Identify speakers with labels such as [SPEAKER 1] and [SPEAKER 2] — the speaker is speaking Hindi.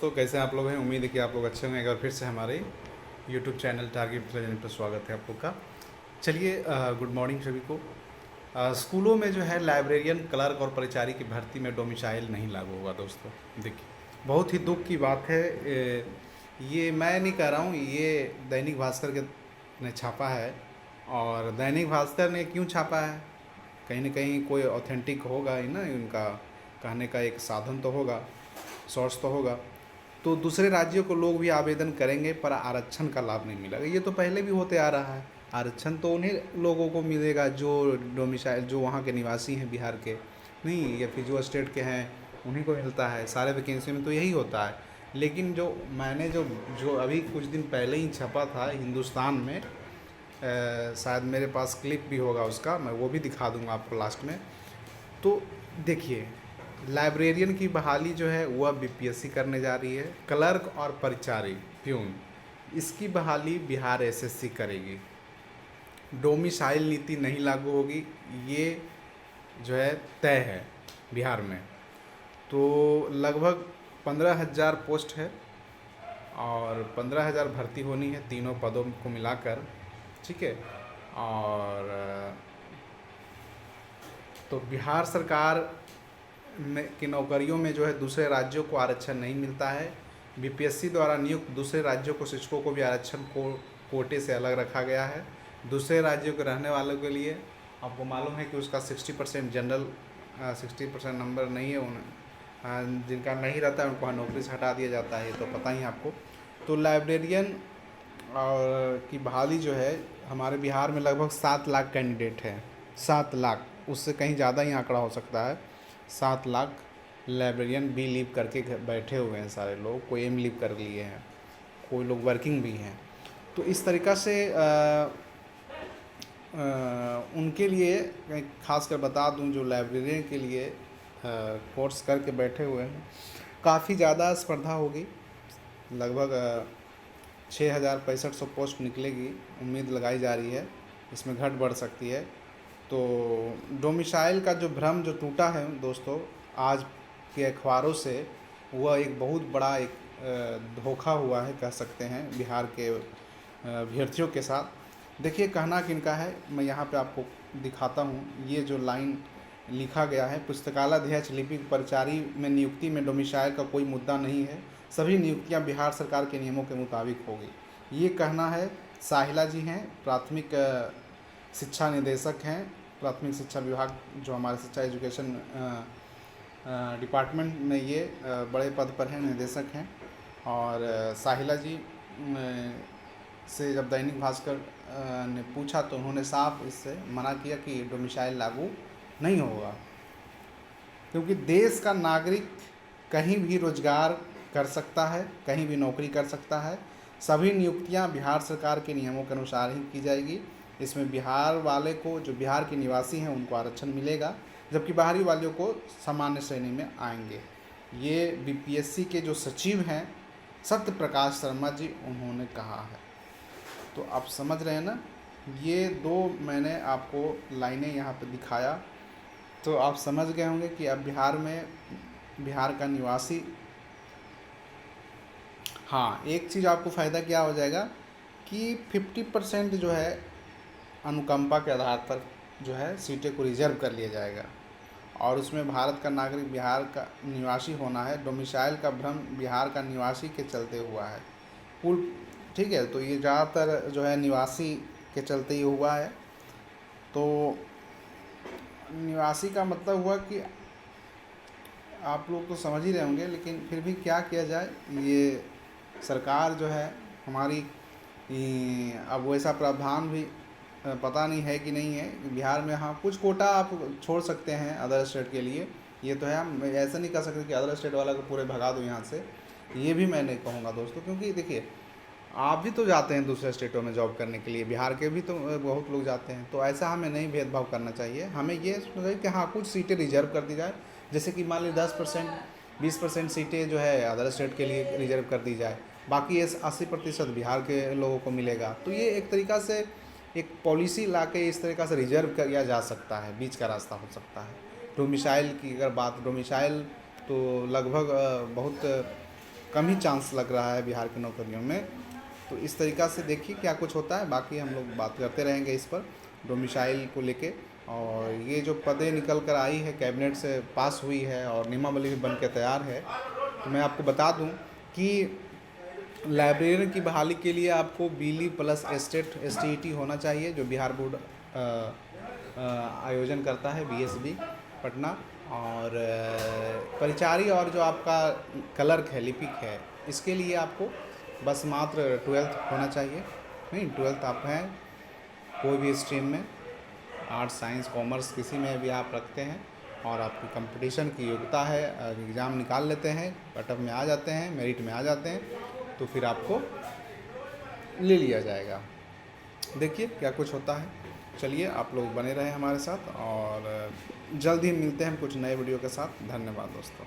[SPEAKER 1] दोस्तों, कैसे हैं आप लोग हैं। उम्मीद है कि आप लोग अच्छे होंगे। एक बार फिर से हमारे यूट्यूब चैनल टारगेट प्रेजेंट पर स्वागत है आप लोग का। चलिए, गुड मॉर्निंग सभी को। स्कूलों में जो है लाइब्रेरियन, क्लर्क और परिचारी की भर्ती में डोमिसाइल नहीं लागू होगा दोस्तों। देखिए, बहुत ही दुख की बात है। ये मैं नहीं कह रहा हूँ, ये दैनिक भास्कर के ने छापा है। और दैनिक भास्कर ने क्यों छापा है, कहीं ना कहीं कोई ऑथेंटिक होगा ही ना, उनका कहने का एक साधन तो होगा, सोर्स तो होगा। तो दूसरे राज्यों को लोग भी आवेदन करेंगे पर आरक्षण का लाभ नहीं मिलेगा। ये तो पहले भी होते आ रहा है। आरक्षण तो उन्हीं लोगों को मिलेगा जो डोमिसाइल, जो वहाँ के निवासी हैं बिहार के, नहीं या फिर जो स्टेट के हैं उन्हीं को मिलता है। सारे वैकेंसी में तो यही होता है। लेकिन जो मैंने जो जो अभी कुछ दिन पहले ही छपा था हिंदुस्तान में, शायद मेरे पास क्लिप भी होगा उसका, मैं वो भी दिखा दूंगा आपको लास्ट में। तो देखिए, लाइब्रेरियन की बहाली जो है वह बीपीएससी करने जा रही है। क्लर्क और परिचारी, प्यून, इसकी बहाली बिहार एसएससी करेगी। डोमिसाइल नीति नहीं लागू होगी, ये जो है तय है बिहार में। तो लगभग 15,000 पोस्ट है और 15,000 भर्ती होनी है तीनों पदों को मिलाकर, ठीक है। और तो बिहार सरकार में की नौकरियों में जो है दूसरे राज्यों को आरक्षण नहीं मिलता है। बीपीएससी द्वारा नियुक्त दूसरे राज्यों को शिक्षकों को भी आरक्षण को कोटे से अलग रखा गया है। दूसरे राज्यों के रहने वालों के लिए आपको मालूम है कि उसका 60% जनरल, 60% नंबर नहीं है। जिनका नहीं रहता है उनको नौकरी से हटा दिया जाता है, तो पता ही आपको। तो लाइब्रेरियन और की बहाली जो है, हमारे बिहार में लगभग 7 लाख कैंडिडेट हैं। 7 लाख, उससे कहीं ज़्यादा ही आंकड़ा हो सकता है। 7 लाख लाइब्रेरियन बी लीव करके बैठे हुए हैं सारे लोग। कोई एम लीव कर लिए हैं, कोई लोग वर्किंग भी हैं। तो इस तरीक़ा से उनके लिए ख़ास कर बता दूं, जो लाइब्रेरियन के लिए कोर्स करके बैठे हुए हैं, काफ़ी ज़्यादा स्पर्धा होगी। लगभग 6,6500 पोस्ट निकलेगी, उम्मीद लगाई जा रही है। इसमें घट बढ़ सकती है। तो डोमिसाइल का जो भ्रम जो टूटा है दोस्तों आज के अखबारों से, वह एक बहुत बड़ा एक धोखा हुआ है कह सकते हैं बिहार के अभ्यर्थियों के साथ। देखिए, कहना किनका है मैं यहाँ पे आपको दिखाता हूँ। ये जो लाइन लिखा गया है, पुस्तकालयाध्यक्ष, लिपिक, परिचारी में नियुक्ति में डोमिसाइल का कोई मुद्दा नहीं है। सभी नियुक्तियाँ बिहार सरकार के नियमों के मुताबिक होगी। ये कहना है साहिला जी हैं, प्राथमिक शिक्षा निदेशक हैं, प्राथमिक शिक्षा विभाग जो हमारे शिक्षा एजुकेशन डिपार्टमेंट में ये बड़े पद पर हैं, निदेशक हैं। और साहिला जी से जब दैनिक भास्कर ने पूछा तो उन्होंने साफ इससे मना किया कि डोमिसाइल लागू नहीं होगा, क्योंकि देश का नागरिक कहीं भी रोजगार कर सकता है, कहीं भी नौकरी कर सकता है। सभी नियुक्तियां बिहार सरकार के नियमों के अनुसार ही की जाएगी। इसमें बिहार वाले को, जो बिहार के निवासी हैं, उनको आरक्षण मिलेगा, जबकि बाहरी वालों को सामान्य श्रेणी में आएंगे। ये बीपीएससी के जो सचिव हैं सत्य प्रकाश शर्मा जी, उन्होंने कहा है। तो आप समझ रहे हैं ना, ये दो मैंने आपको लाइनें यहाँ पे दिखाया, तो आप समझ गए होंगे कि अब बिहार में बिहार का निवासी, हाँ, एक चीज़ आपको फ़ायदा क्या हो जाएगा कि 50% जो है अनुकंपा के आधार पर जो है सीटें को रिजर्व कर लिया जाएगा। और उसमें भारत का नागरिक बिहार का निवासी होना है। डोमिसाइल का भ्रम बिहार का निवासी के चलते हुआ है कुल, ठीक है। तो ये ज़्यादातर जो है निवासी के चलते ही हुआ है। तो निवासी का मतलब हुआ कि आप लोग तो समझ ही रहे होंगे, लेकिन फिर भी क्या किया जाए, ये सरकार जो है हमारी, अब वैसा प्रावधान भी पता नहीं है कि नहीं है बिहार में। हाँ, कुछ कोटा आप छोड़ सकते हैं अदर स्टेट के लिए, ये तो है। हम ऐसा नहीं कर सकते कि अदर स्टेट वाला को पूरे भगा दो यहाँ से, ये भी मैं नहीं कहूँगा दोस्तों। क्योंकि देखिए, आप भी तो जाते हैं दूसरे स्टेटों में जॉब करने के लिए, बिहार के भी तो बहुत लोग जाते हैं। तो ऐसा हमें नहीं भेदभाव करना चाहिए। हमें ये सोचना चाहिए कि हाँ, कुछ सीटें रिजर्व कर दी जाए। जैसे कि मान लीजिए 10%, 20% सीटें जो है अदर स्टेट के लिए रिजर्व कर दी जाए, बाकी ये 80% बिहार के लोगों को मिलेगा। तो ये एक तरीक़ा से एक पॉलिसी ला के इस तरीक़ा से रिजर्व किया जा सकता है, बीच का रास्ता हो सकता है। डोमिसाइल की अगर बात, डोमिसाइल तो लगभग बहुत कम ही चांस लग रहा है बिहार की नौकरियों में। तो इस तरीक़ा से देखिए क्या कुछ होता है, बाकी हम लोग बात करते रहेंगे इस पर डोमिसाइल को लेके। और ये जो पदें निकल कर आई है कैबिनेट से पास हुई है और नियमावली भी बन के तैयार है, तो मैं आपको बता दूं कि लाइब्रेरियन की बहाली के लिए आपको बीली प्लस एस्टेट STET होना चाहिए, जो बिहार बोर्ड आयोजन करता है, BSB पटना। और परिचारी और जो आपका क्लर्क है, लिपिक है, इसके लिए आपको बस मात्र 12th होना चाहिए। नहीं, 12th आप हैं कोई भी स्ट्रीम में, आर्ट्स साइंस कॉमर्स किसी में भी आप रखते हैं और आपकी कंपटीशन की योग्यता है, एग्ज़ाम निकाल लेते हैं, कट ऑफ में आ जाते हैं, मेरिट में आ जाते हैं, तो फिर आपको ले लिया जाएगा। देखिए क्या कुछ होता है। चलिए आप लोग बने रहें हमारे साथ और जल्द ही मिलते हैं हम कुछ नए वीडियो के साथ। धन्यवाद दोस्तों।